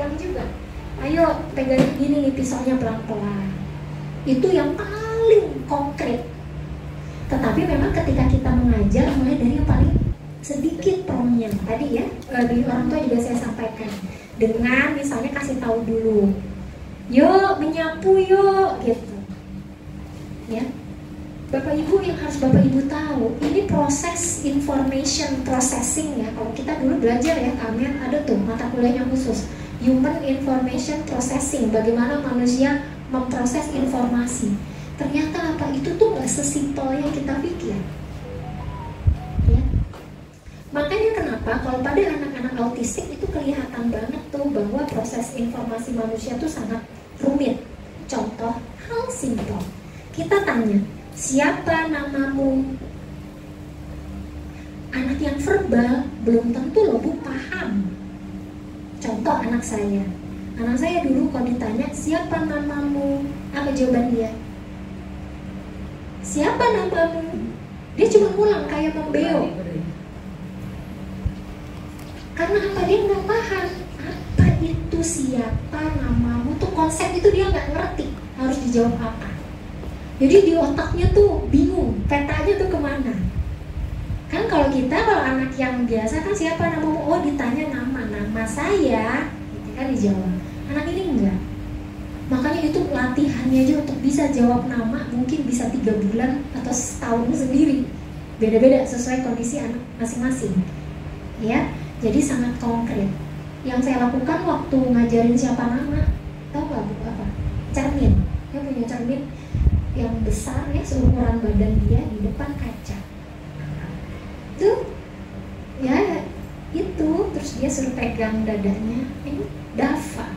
lagi juga. Ayo pegang gini nih pisaunya pelan-pelan. Itu yang paling konkret. Tetapi memang ketika kita mengajar mulai dari yang paling sedikit promnya. Tadi ya, di orang tua juga saya sampaikan. Dengan misalnya kasih tahu dulu. Yuk menyapu yuk gitu. Ya. Bapak Ibu yang harus Bapak Ibu tahu, ini proses information processing ya. Kalau kita dulu belajar ya, kami ada tuh mata kuliahnya khusus. Human Information Processing, bagaimana manusia memproses informasi. Ternyata apa itu tuh nggak sesimpel yang kita pikir. Ya. Makanya kenapa kalau pada anak-anak autistik itu kelihatan banget tuh bahwa proses informasi manusia tuh sangat rumit. Contoh hal simpel. Kita tanya, siapa namamu? Anak yang verbal belum tentu loh Bu paham. Contoh anak saya dulu kalau ditanya siapa namamu, apa jawaban dia? Siapa namamu? Dia cuma ngulang kayak membeo. Karena apa? Dia nggak paham apa itu siapa namamu tuh, konsep itu dia nggak ngerti harus dijawab apa. Jadi di otaknya tuh bingung, petanya tuh kemana? Kan kalau anak yang biasa kan siapa namamu? Oh ditanya nama saya, gitu kan dijawab. Anak ini enggak. Makanya itu latihannya aja untuk bisa jawab nama mungkin bisa 3 bulan atau setahun sendiri. Beda-beda sesuai kondisi anak masing-masing. Ya, jadi sangat konkret. Yang saya lakukan waktu ngajarin siapa nama, tahu nggak Bu apa? Cermin. Dia punya cermin yang besar ya, seukuran badan dia di depan kaca. Tuh, ya itu, terus dia suruh pegang dadanya, ini Dava,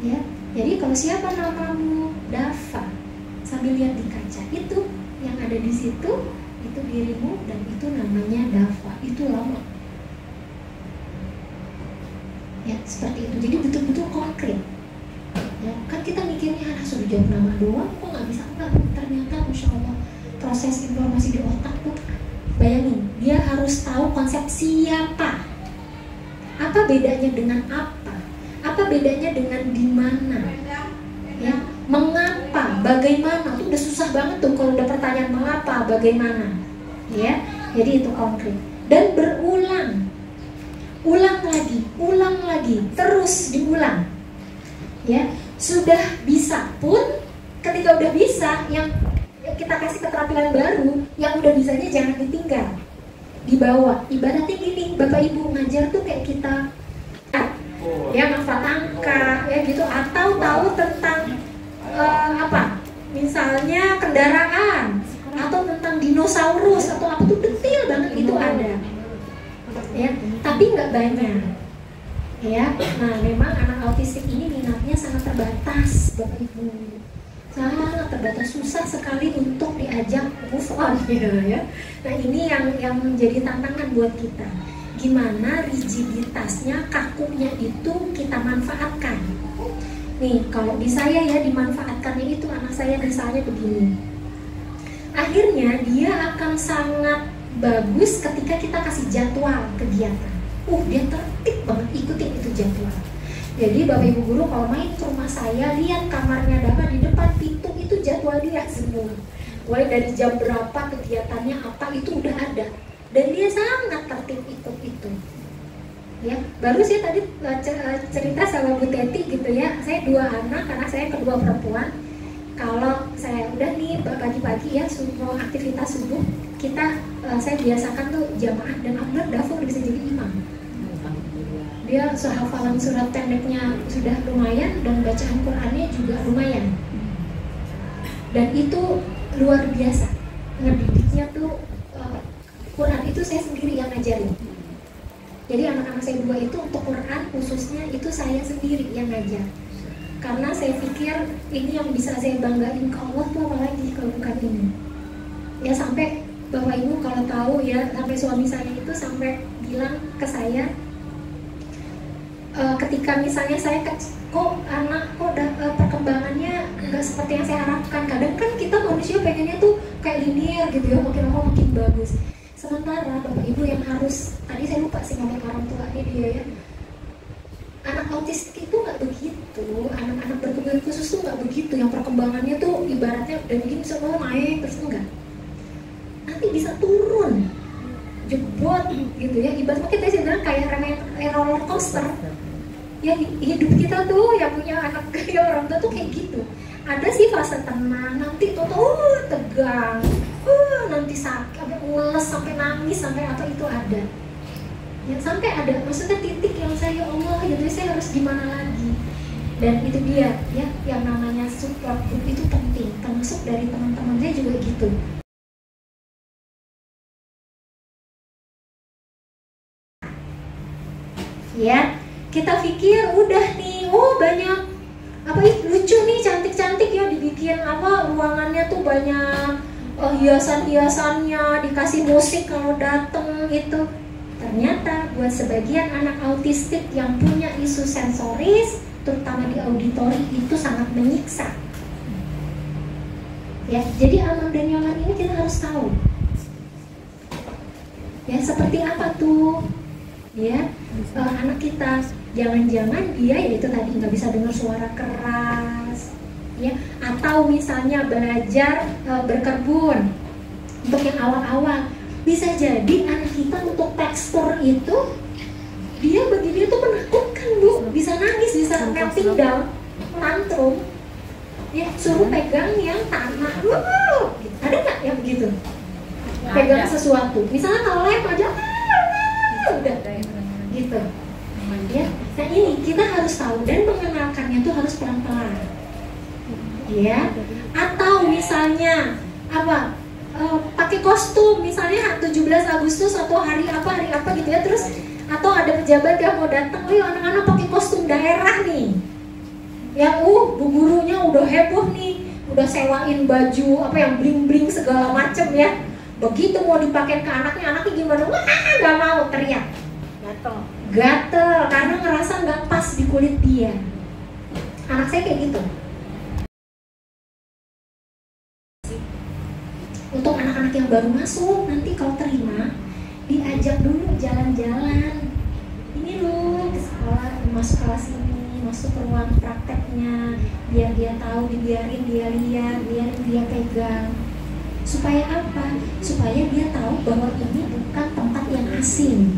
ya. Jadi kalau siapa namamu, Dava, sambil lihat di kaca, itu yang ada di situ, itu dirimu dan itu namanya Dava, itu lama. Ya seperti itu, jadi betul-betul konkret. Ya, kan kita mikirnya sudah jawab nama doang, kok nggak bisa? Enggak, ternyata Masya Allah proses informasi di otak tuh, bayangin, dia harus tahu konsep siapa, apa bedanya dengan apa bedanya dengan di mana, ya, mengapa, bagaimana, tuh udah susah banget tuh kalau udah pertanyaan mengapa, bagaimana, ya, jadi itu konkret dan berulang, ulang lagi, terus diulang, ya, sudah bisa pun, ketika udah bisa, yang kita kasih keterampilan baru, yang udah bisanya jangan ditinggal, dibawa. Ibaratnya gini, Bapak Ibu ngajar tuh kayak kita ya ngafal angka ya gitu, atau tahu tentang apa, misalnya kendaraan atau tentang dinosaurus atau apa tuh detail banget itu ada, ya, tapi nggak banyak, ya. Nah memang anak autistik ini minatnya sangat terbatas, Bapak Ibu. Sangat terbatas, susah sekali untuk diajak move on ya. Nah ini yang menjadi tantangan buat kita. Gimana rigiditasnya, kakunya itu kita manfaatkan. Nih kalau di saya ya dimanfaatkannya itu anak saya misalnya begini. Akhirnya dia akan sangat bagus ketika kita kasih jadwal kegiatan. Dia tertib banget ikutin itu jadwal. Jadi Bapak Ibu Guru kalau main ke rumah saya, lihat kamarnya Dava di depan pintu itu jadwal dia semua. Mulai dari jam berapa kegiatannya apa itu udah ada. Dan dia sangat tertib ikut itu. Ya, baru saya tadi cerita sama Bu Teti gitu ya. Saya 2 anak, anak saya kedua perempuan. Kalau saya udah nih pagi-pagi ya mau aktivitas subuh, saya biasakan tuh jamaah dan alhamdulillah Dava udah bisa jadi imam. Dia hafalan surat pendeknya sudah lumayan dan bacaan Qurannya juga lumayan. Dan itu luar biasa. Ngedidiknya tuh Quran itu saya sendiri yang ngajarin. Jadi anak-anak saya 2 itu untuk Quran khususnya itu saya sendiri yang ngajar. Karena saya pikir ini yang bisa saya banggain ke Allah tuh apalagi kalau bukan ini. Ya sampai Bapak Ibu kalau tahu ya, sampai suami saya itu sampai bilang ke saya, ketika misalnya saya perkembangannya nggak seperti yang saya harapkan. Kadang kan kita manusia pengennya tuh kayak linear gitu ya, makin lama makin bagus. Sementara Bapak Ibu yang harus, tadi saya lupa sih ngomong orang tuanya dia ya, autistik itu nggak begitu, anak-anak berkebutuhan khusus tuh nggak begitu, yang perkembangannya tuh ibaratnya udah begini semua naik terus enggak, nanti bisa turun, jebot gitu ya, ibaratnya kita bilang kayak roller coaster. Ya hidup kita tuh yang punya anak kayak orang tua tuh kayak gitu. Ada sih fase tenang, nanti tuh tegang, nanti sakit, sampai mules, sampai nangis, sampai apa itu ada. Ya sampai ada, maksudnya titik yang saya Allah gitu, saya harus gimana lagi. Dan itu dia ya, yang namanya support group itu penting, termasuk dari teman-teman saya juga gitu. Ya, kita pikir udah nih, banyak apa lucu nih, cantik-cantik ya, dibikin apa ruangannya tuh banyak hiasan-hiasannya, dikasih musik kalau dateng itu. Ternyata buat sebagian anak autistik yang punya isu sensoris, terutama di auditori, itu sangat menyiksa. Ya, jadi aman dan nyaman ini kita harus tahu. Ya, seperti apa tuh? Ya, anak kita jangan-jangan dia ya itu tadi nggak bisa dengar suara keras, ya, atau misalnya belajar berkebun untuk yang awal-awal, bisa jadi anak kita untuk tekstur itu dia begini tuh menakutkan Bu, bisa nangis, bisa melting down, tantrum, ya suruh pegang yang tanah, ada nggak yang begitu? Pegang sesuatu, misalnya kalau lem aja, udah gitu. Ya, nah ini kita harus tahu dan mengenalkannya tuh harus pelan-pelan. Ya, atau misalnya apa? Pakai kostum, misalnya 17 Agustus atau hari apa gitu ya, terus atau ada pejabat yang mau datang, anak-anak pakai kostum daerah nih. Yang bu gurunya udah heboh nih, udah sewain baju apa yang bling-bling segala macem ya. Begitu mau dipakai ke anaknya gimana? Wah, nggak mau, teriak. Gatel karena ngerasa nggak pas di kulit dia. Anak saya kayak gitu. Untuk anak-anak yang baru masuk, nanti kalau terima, diajak dulu jalan-jalan. Ini loh ke sekolah, masuk kelas ini, masuk ke ruang prakteknya, biar dia tahu, dibiarin dia lihat, biarin dia pegang. Supaya apa? Supaya dia tahu bahwa ini bukan tempat yang asing.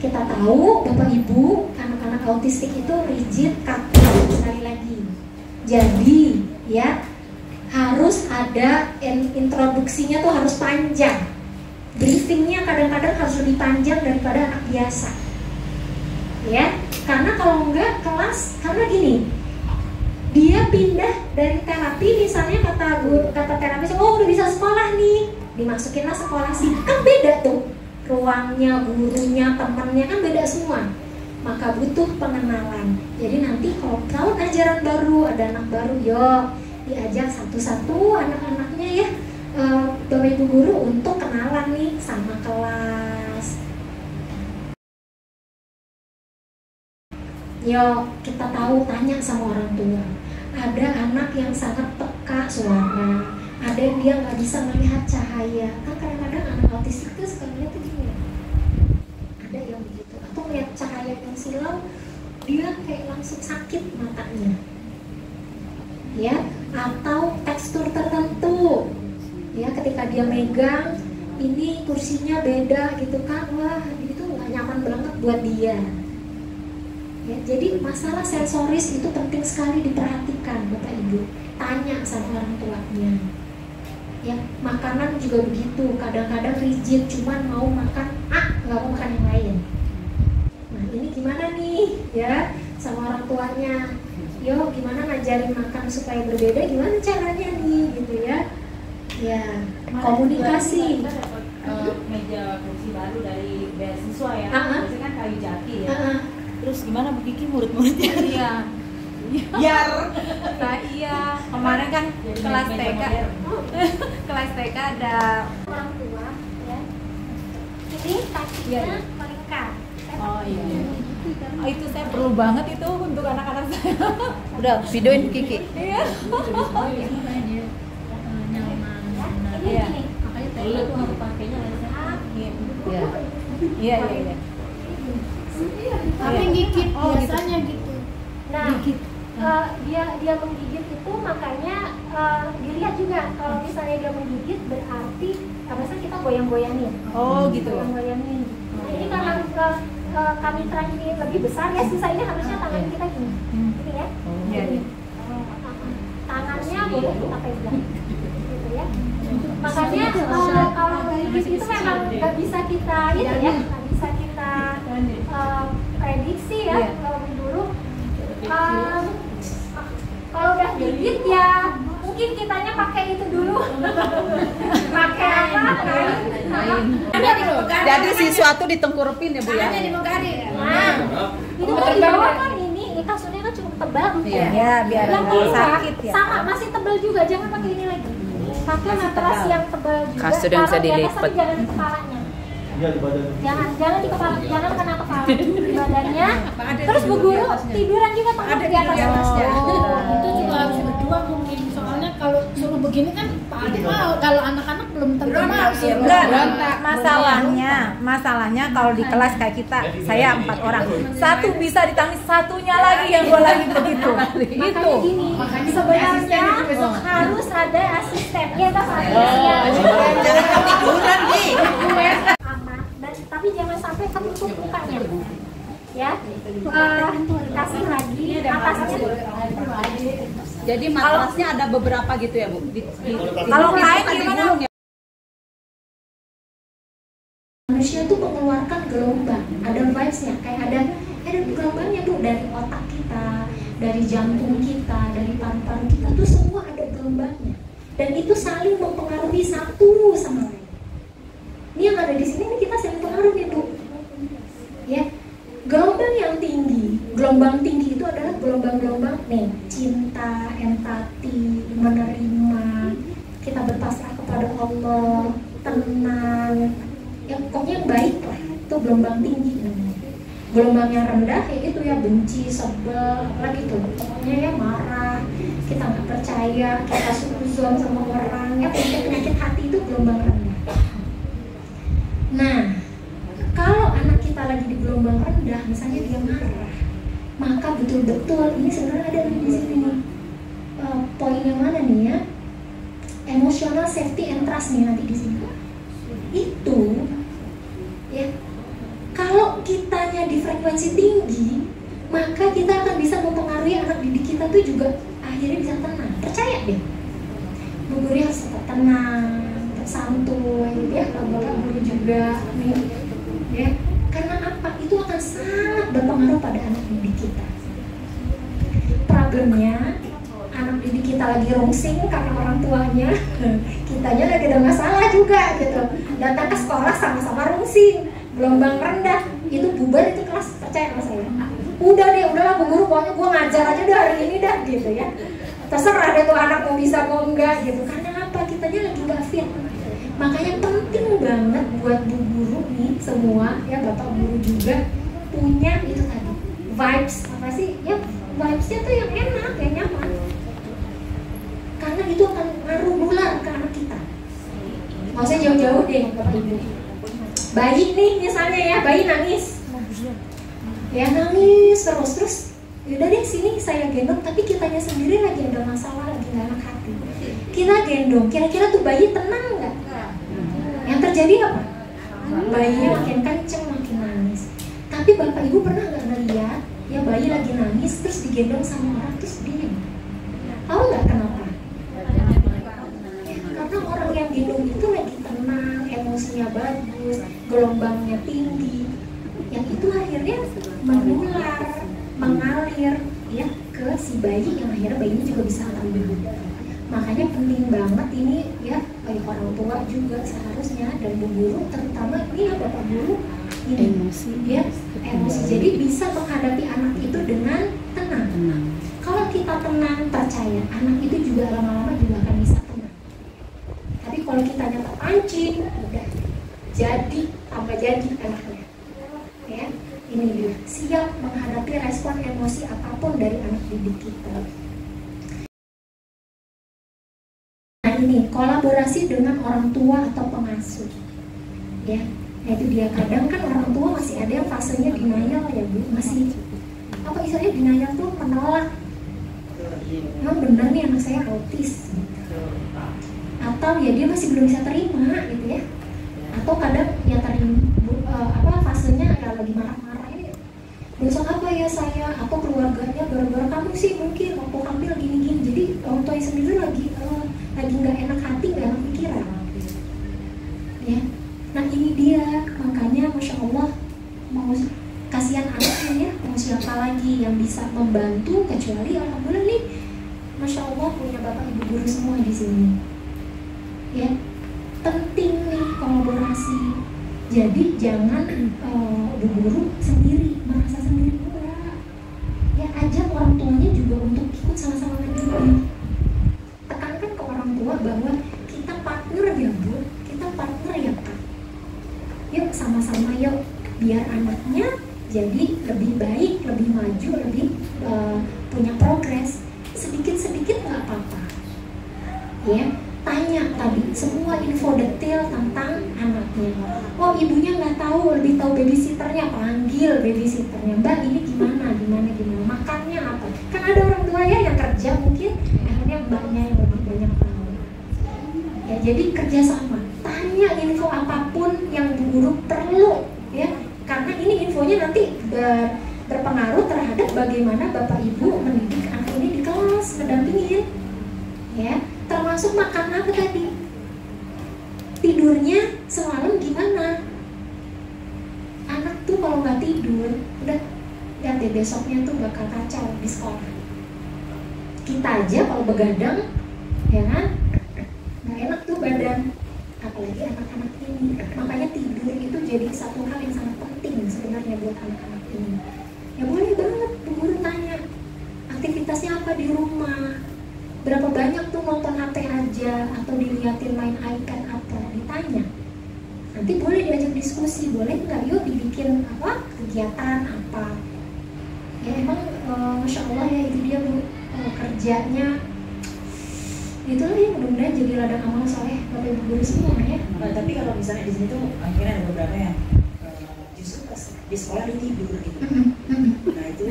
Kita tahu Bapak Ibu, anak-anak autistik itu rigid, kaku, sekali lagi. Jadi ya harus ada introduksinya tuh harus panjang. Briefingnya kadang-kadang harus lebih panjang daripada anak biasa. Ya, karena kalau enggak kelas, karena gini, dia pindah dari terapi misalnya kata terapis, udah bisa sekolah nih, dimasukinlah sekolah sih, kan beda tuh. Ruangnya, gurunya, temannya kan beda semua. Maka butuh pengenalan. Jadi nanti kalau tahun ajaran baru, ada anak baru, yuk diajak satu-satu anak-anaknya ya, Bapak Ibu guru untuk kenalan nih sama kelas. Yuk kita tahu, tanya sama orang tua. Ada anak yang sangat peka suara, ada yang dia nggak bisa melihat cahaya. Kan kadang-kadang anak autistik itu suka lihat tuh gini, ada yang begitu, atau lihat cahaya yang silau dia kayak langsung sakit matanya, ya, atau tekstur tertentu, ya, ketika dia megang ini kursinya beda gitu kan, wah itu nggak nyaman banget buat dia. Ya, jadi masalah sensoris itu penting sekali diperhatikan Bapak Ibu, tanya sama orang tuanya. Ya, makanan juga begitu, kadang-kadang rigid, cuman mau makan nggak mau makan yang lain. Nah ini gimana nih ya sama orang tuanya, yo gimana ngajarin makan supaya berbeda, gimana caranya nih gitu ya. Ya, komunikasi. Meja kursi baru dari beasiswa ya, biasanya kan kayu jati ya. Terus gimana Bu Kiki murid-muridnya? Iya. Biar Nah iya, kemarin kan kelas TK, kelas TK ada orang tua ya, ini kakinya melingkar. Oh iya. Oh, itu saya perlu banget itu untuk anak-anak saya. Udah videoin Bu Kiki. Iya. Iya. makanya tele tuh harus pakainya Iya. Iya. Tapi gigit biasanya gitu dia menggigit itu makanya dilihat juga kalau misalnya dia menggigit berarti biasanya kita goyang-goyangin. Oh gitu. Goyang-goyangin. Nah, ini karena kami terakhir ini lebih besar ya, sisa ini harusnya tangan kita gini. Ini ya. Jadi, tangannya boleh kita pegang. Gitu ya. Makanya kalau menggigit itu memang nggak bisa kita ini ya, nggak bisa kita prediksi ya. Dulu kalau udah gigit ya mungkin kitanya pakai itu dulu. Pakai apa? Kain. Jadi sesuatu ditengkurupin ya Bu ya. Nah, itu kan di bawah kan ini kasurnya kan cukup tebal. Iya, biar nggak sakit ya. Sama masih tebal juga, jangan pakai ini lagi. Pakai matras yang tebal juga. Kasur yang bisa dilipat. Tapi jangan di kepalanya. Jangan di kepala, jangan kena kepala, di badannya. Terus Bu Guru tiduran juga tangan di atas atasnya. Itu juga harus berdua mungkin, soalnya kalau suruh begini kan Pak Ade mau, kalau anak-anak belum tentu mau sih. Masalahnya kalau di kelas kayak kita, saya 4 orang, satu bisa ditangis, satunya lagi yang gue lagi begitu. Makanya gini, sebenarnya harus ada asisten. Ya kan Jangan ketiduran nih. Tapi jangan sampai ketutup mukanya ya, kasih lagi atasnya. Jadi matrasnya ada beberapa gitu ya Bu. Kalau kain gimana? Manusia itu mengeluarkan gelombang, ada vibes-nya, kayak ada gelombangnya Bu, dari otak kita, dari jantung kita, dari paru-paru kita tuh semua ada gelombangnya, dan itu saling mempengaruhi satu sama lain. Ini yang ada di sini ini kita saling pengaruhi Bu. Ya, gelombang yang tinggi, gelombang tinggi itu adalah gelombang-gelombang nih, cinta, empati, menerima, kita berpasrah kepada Allah, tenang, yang pokoknya yang baik lah, itu gelombang tinggi. Gelombang yang rendah ya itu ya benci, sebel, lagi tuh, pokoknya ya marah, kita nggak percaya, kita suzon sama orang, ya penyakit hati itu gelombang rendah. Nah, kalau anak kita lagi di gelombang rendah, misalnya dia marah, maka betul-betul ini sebenarnya ada di sini nih. Poin yang mana nih ya? Emotional safety and trust nih nanti di sini. Itu ya, kalau kitanya di frekuensi tinggi, maka kita akan bisa mempengaruhi anak didik kita tuh juga akhirnya bisa tenang. Percaya deh, Bu Guru harus tetap tenang, santuy ya, Bapak Guru juga nih ya, karena apa? Itu akan sangat berpengaruh pada anak didik kita. Problemnya anak didik kita lagi rungsing karena orang tuanya, kitanya lagi ada masalah juga gitu, datang ke sekolah sama-sama rungsing, gelombang rendah, itu bubar itu kelas, percaya sama saya. Udah deh, udahlah Bu Guru, pokoknya gue ngajar aja udah hari ini dah gitu ya, terserah deh tuh anak mau bisa mau enggak gitu. Karena apa? Kitanya lagi gak fit. Makanya penting banget buat Bu Guru nih semua ya, Bapak Guru juga punya itu tadi vibes, apa sih ya, vibesnya tuh yang enak, yang nyaman, karena itu akan ngaruh nular ke anak kita. Nggak usah jauh-jauh deh Bapak Ibu, bayi nih misalnya ya, bayi nangis ya, nangis terus yaudah deh sini saya gendong, tapi kitanya sendiri lagi ada masalah, lagi gak enak hati, kita gendong, kira-kira tuh bayi tenang nggak? Yang terjadi apa? Bayinya makin kenceng, makin nangis. Tapi Bapak Ibu pernah nggak ngeliat ya bayi lagi nangis terus digendong sama orang terus diam? Tahu nggak kenapa? Karena orang yang gendong itu lagi tenang, emosinya bagus, gelombangnya tinggi, yang itu akhirnya menular, mengalir ya ke si bayi, yang akhirnya bayinya juga bisa ambil. Makanya penting banget ini ya, baik orang tua juga seharusnya, dan Bu Guru terutama ini ya, Bapak Guru ini emosi ya, emosi, jadi bisa menghadapi anak itu dengan tenang. Kalau kita tenang, percaya anak itu juga lama-lama juga akan bisa tenang. Tapi kalau kitanya terpancing, udah jadi tambah jadi anaknya ya. Ini dia, siap menghadapi respon emosi apapun dari anak didik kita. Ini kolaborasi dengan orang tua atau pengasuh ya, itu dia. Kadang kan orang tua masih ada yang fasenya denial ya Bu, masih apa istilahnya denial tuh menolak Emang bener nih anak saya autis gitu. Atau ya dia masih belum bisa terima gitu ya. Atau kadang ya fasenya ya lagi marah-marah ini. Besok apa ya saya atau keluarganya gara-gara kamu sih mungkin waktu hamil gini-gini. Jadi orang tuanya sendiri lagi nggak enak hati, nggak enak pikiran. Ya, nah ini dia makanya masya Allah mau kasihan anaknya ya, mau siapa lagi yang bisa membantu kecuali alhamdulillah nih, masya Allah punya bapak ibu guru semua di sini. Ya, penting nih kolaborasi. Jadi jangan bu guru sendiri merasa sendiri enggak. Ya ajak orang tuanya juga untuk ikut sama-sama mendidik. Tekankan ke orang tua bahwa kita partner ya bu, kita partner ya kak. Yuk sama-sama yuk biar anaknya jadi lebih baik, lebih maju, lebih punya progres. Sedikit-sedikit nggak apa-apa. Ya. Tanya tadi semua info detail tentang anaknya. Oh ibunya nggak tahu, lebih tahu babysitternya, panggil babysitternya. Mbak ini gimana, makannya apa? Kan ada orang tua ya yang kerja mungkin, akhirnya mbaknya yang lebih banyak tahu. Ya jadi kerjasama. Tanya info apapun yang bu guru perlu, ya. Karena ini infonya nanti berpengaruh terhadap bagaimana bapak ibu mendidik anak ini di kelas, mendampingin, ya. Termasuk makan apa tadi, tidurnya semalam gimana. Anak tuh kalau nggak tidur udah lihat deh besoknya tuh bakal kacau di sekolah. Kita aja kalau begadang ya kan nggak enak tuh badan, apalagi anak-anak ini. Makanya tidur itu jadi satu hal yang sangat penting sebenarnya buat anak-anak ini. Ya boleh banget bu guru tanya aktivitasnya apa di rumah, berapa banyak tuh nonton HP aja atau diliatin main iPad apa, ditanya. Nanti boleh diajak diskusi, boleh nggak yuk dibikin apa kegiatan apa. Ya emang masya Allah ya itu dia bu, kerjanya itulah ya, mudah-mudahan jadi ladang amal soleh pada ibu guru semua ya. Nah, tapi kalau misalnya di sini tuh akhirnya ada beberapa yang justru pas di sekolah dia tidur gitu. Nah itu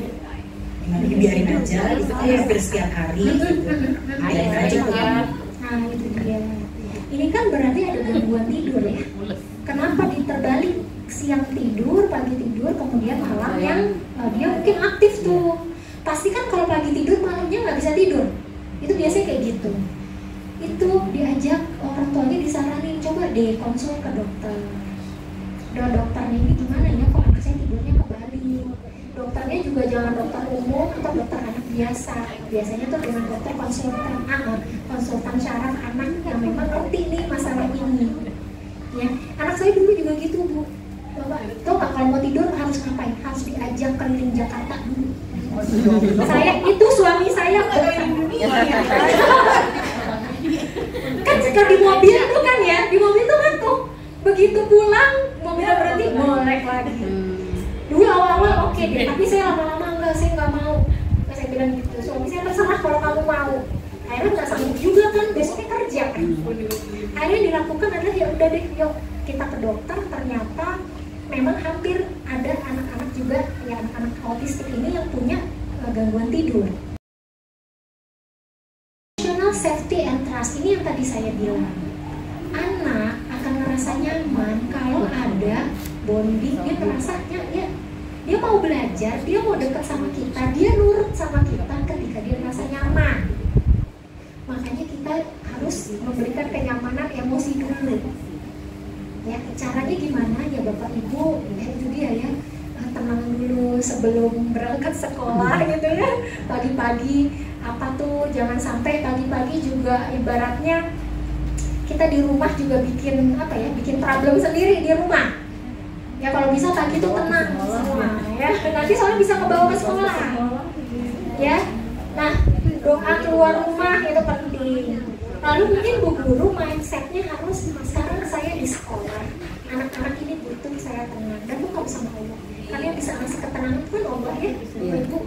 gimana biarin aja gitu kan hampir setiap hari gitu. Biarin aja tuh. Nah itu dia. Ini kan berarti ada gangguan tidur ya. Kenapa diterbalik, siang tidur, pagi tidur, kemudian malam yang dia mungkin aktif tuh. Pasti kan kalau pagi tidur malamnya nggak bisa tidur. Itu biasanya kayak gitu. Itu diajak orang tuanya disaranin coba deh konsul ke dokter. Dokternya ini gimana ya kok anak saya tidurnya kebalik. Dokternya juga jangan dokter umum atau dokter anak biasa. Biasanya tuh dengan dokter konsultan syaraf anak yang memang ngerti nih masalah ini. Ya, anak saya dulu juga gitu bu. Bapak, tau nggak kalau mau tidur harus ngapain? Harus diajak keliling Jakarta dulu. Saya itu suami saya keliling dunia. Kan suka di mobil itu kan ya, di mobil itu kan tuh begitu pulang mobilnya berhenti molek lagi. Dulu awal-awal oke deh, tapi saya lama-lama enggak, saya nggak mau. Saya bilang gitu, suami saya terserah kalau kamu mau. Akhirnya nggak sanggup juga kan, besoknya kerja kan. Akhirnya dilakukan adalah ya udah deh, yuk kita ke dokter. Ternyata memang hampir ada anak-anak juga, ya anak-anak autistik ini yang punya gangguan tidur. Emotional safety and trust ini yang tadi saya bilang. Anak akan merasa nyaman kalau ada bonding, dia merasanya ya dia mau belajar, dia mau dekat sama kita, dia nurut sama kita ketika dia merasa nyaman. Makanya kita harus memberikan kenyamanan emosi dulu. Ya, caranya gimana ya Bapak Ibu? Ya itu dia ya, tenang dulu sebelum berangkat sekolah gitu ya. Pagi-pagi apa tuh, jangan sampai pagi-pagi juga ibaratnya kita di rumah juga bikin apa ya, bikin problem sendiri di rumah. Ya kalau bisa pagi itu tenang semua ya. Nanti soalnya bisa kebawa ke sekolah. Ya. Nah, doa keluar rumah itu penting. Lalu mungkin bu guru mindsetnya harus sekarang saya di sekolah, anak-anak ini butuh saya tenang dan bukan sama Allah. Kalian bisa ngasih ketenangan kan Allah ya, ibu.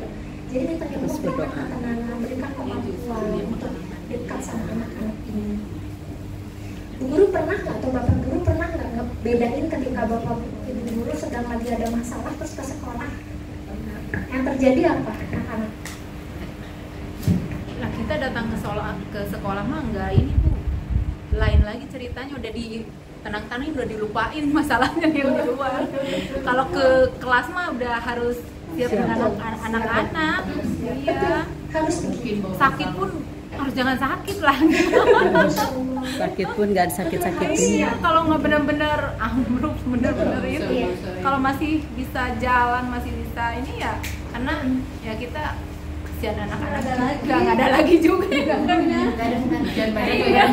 Jadi minta ya Allah berikan ketenangan, berikan kemampuan untuk dekat sama anak-anak ini. Bu guru pernah nggak atau bapak guru pernah nggak ngebedain ketika bapak ibu guru sedang lagi ada masalah terus ke sekolah? Yang terjadi apa anak-anak? kita datang ke sekolah mah enggak, ini Bu lain lagi ceritanya, udah di tenang-tenang udah dilupain masalahnya yang di luar. Kalau ke kelas mah udah harus siap dengan anak-anak. Iya, harus bikin sakit pun harus jangan sakit lah. Sakit pun nggak sakit-sakit. Iya, kalau nggak benar-benar ambruk, benar-benar itu. Kalau masih bisa jalan, masih bisa ini ya, karena ya kita kasihan anak-anak nggak ada lagi juga. Jangan banyak ya.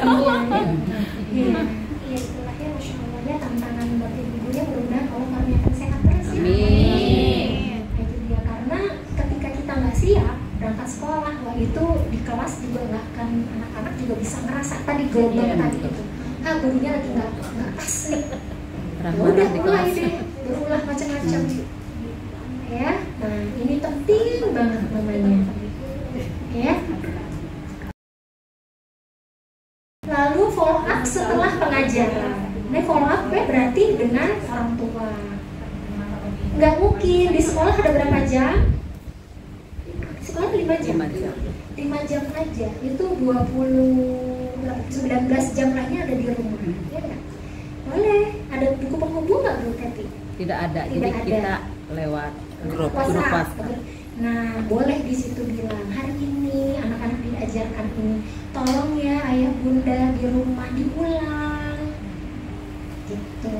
Iya, itulah ya, Masya Allah ya, tantangan buat ibunya. Mudah-mudahan Allah karuniakan sehat terus ya. Amin. Nah, itu dia, karena ketika kita nggak siap berangkat sekolah, wah itu di kelas juga nggak akan, anak-anak juga bisa ngerasa tadi gelombang tadi itu, gurunya lagi nggak pas nih, udah mulai deh berulah macam-macam ya. Nah ini penting banget namanya ya. Lalu follow up setelah pengajaran. Nah follow up berarti dengan orang tua. Nggak mungkin di sekolah ada berapa jam? Sekolah 5 jam. 5 jam aja. Itu 19 jam lainnya ada di rumah. Ya enggak? Boleh. Ada buku penghubung nggak Bu Teti? Tidak ada. Tidak Jadi ada. kita lewat grup WhatsApp. WhatsApp. Nah, boleh di situ bilang, hari ini anak-anak diajarkan ini. Tolong ya ayah bunda di rumah diulang. Gitu.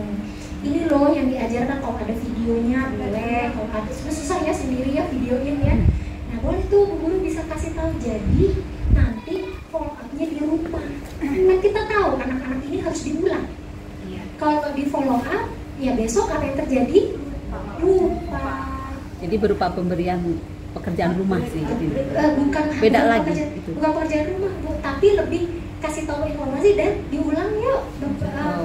Ini loh yang diajarkan, kalau ada videonya boleh, kalau ada susah ya sendiri ya videoin ya. Nah boleh tuh guru bisa kasih tahu, jadi nanti follow up-nya di rumah. Kan kita tahu anak-anak ini harus diulang. Kalau nggak di follow up, ya besok apa yang terjadi? Lupa. Jadi berupa pemberian pekerjaan rumah sih. Bukan beda lagi itu. Bukan pekerjaan rumah Bu, tapi lebih kasih tahu informasi dan diulang yuk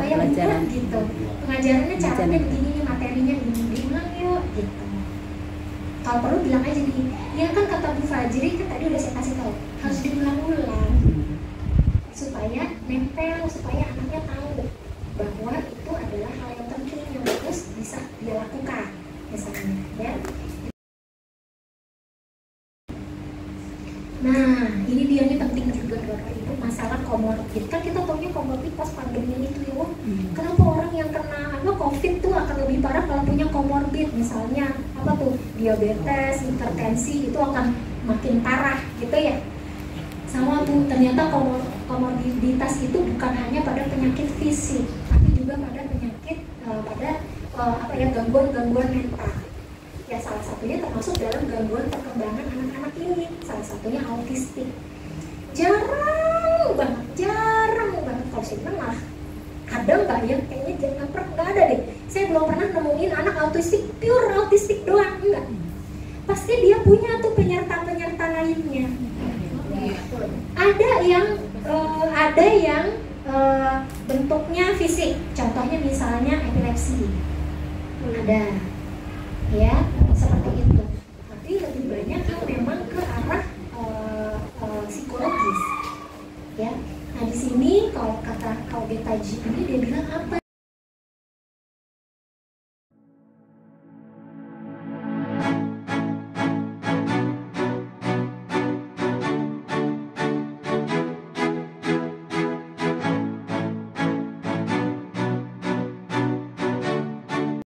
kayak pelajaran gitu. Pengajarannya caranya begini, materinya ini, diulang yuk gitu. Kalau perlu bilang aja nih, ya kan kata Bu Fajri kan tadi udah saya kasih tahu, harus diulang-ulang supaya nempel, supaya anaknya tahu bahwa itu adalah hal yang penting yang harus bisa dia lakukan misalnya ya. Nah, ini dia nih penting juga Bapak Ibu, masalah komorbid. Kan kita taunya komorbid pas pandemi itu ya, wah, kenapa orang yang kena COVID tuh akan lebih parah kalau punya komorbid, misalnya apa tuh diabetes, hipertensi, itu akan makin parah gitu ya. Sama Bu, ternyata komorbiditas itu bukan hanya pada penyakit fisik, tapi juga pada penyakit gangguan mental. Ya salah satunya termasuk dalam gangguan perkembangan anak-anak ini, salah satunya autistik. Jarang banget kalau saya bilang malah ada nggak ya, kayaknya jangan pernah, nggak ada deh. Saya belum pernah nemuin anak autistik, pure autistik doang, enggak. Pasti dia punya tuh penyerta lainnya. Ada yang bentuknya fisik, contohnya misalnya epilepsi, ada ya seperti itu. Tapi lebih banyak yang memang ke arah psikologis ya. Nah di sini kalau kata Betaji ini dia bilang apa?